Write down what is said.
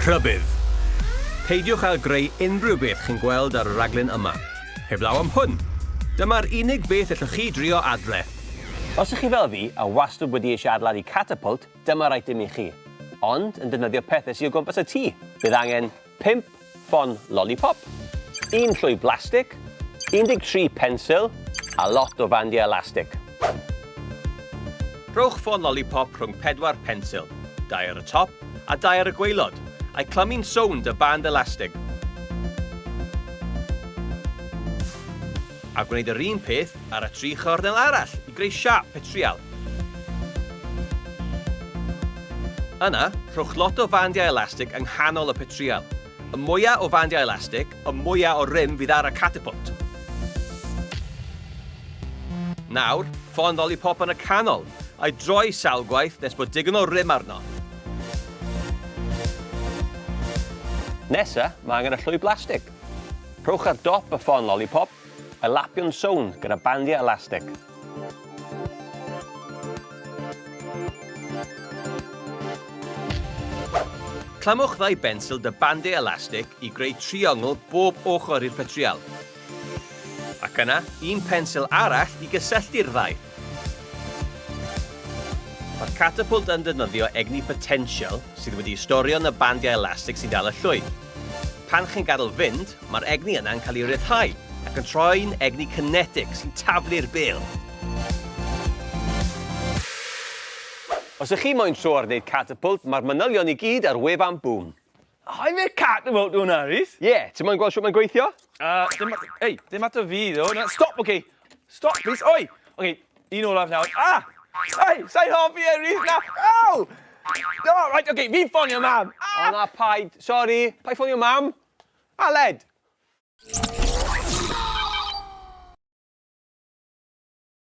Rhybydd. Peidiwch â greu unrhyw beth chi'n gweld ar y raglen yma. Heblaw am hwn. Dyma'r unig beth allwch chi drio adre. Os ydych chi fel fi a wastad wedi eisiau adeiladu Catapult, dyma'r item i chi. Ond yn defnyddio pethau sydd o gwmpas y tŷ. Bydd angen 5 ffon lollipop, 1 llwy blastig, 13 pensil a lot o fandiau elastig. Rhowch ffon lollipop rhwng 4 pensil, 2 ar y top a 2 ar y gwaelod, a'i clymu'n sownd y band elastig. A gwneud yr un peth ar y 3 chornel arall i greu siap petrial. Yna, rhowch lot o fandiau elastig yng nghanol y petrial. Y mwyaf o fandiau elastig, y mwyaf o rym fydd ar y Catapult. Nawr, ffon lollipop yn y canol, a'i droi salgwaith nes bod digon o rym arno. Nesa, mae angen y llwy blastig. Rhowch ar dop y ffon lollipop, a lapio'n sownd gyda bandiau elastig. Clymwch 2 bensil dy bandiau elastig i greu triongl bob ochr i'r petrial. Ac yna, 1 pensil arall i gysylltu'r 2. Mae'r Catapult yn defnyddio egni potential sydd wedi storio yn y bandiau elastig sy'n dal y llwy. Pan chi'n gadael fynd, mae'r egni yna'n cael ei ryddhau ac yn troi'n egni kinetic sy'n taflu'r bêl. Os ydych chi moyn tro ar wneud Catapult, mae'r manylion i gyd ar wefan boom. I'm a Catapult doing that, Rhys. Ie, ti'n moyn gweld sut mae'n gweithio? Dim at y fi, though. No, stop, OK. Stop, Rhys. Oi! OK, un olaf nawr. Ah! Hey, sa'n hoffi e, Rhys, na. Ow! No, right, OK, fi'n ffonio mam. O na, paid. Sorry, paid ffonio mam. Aled.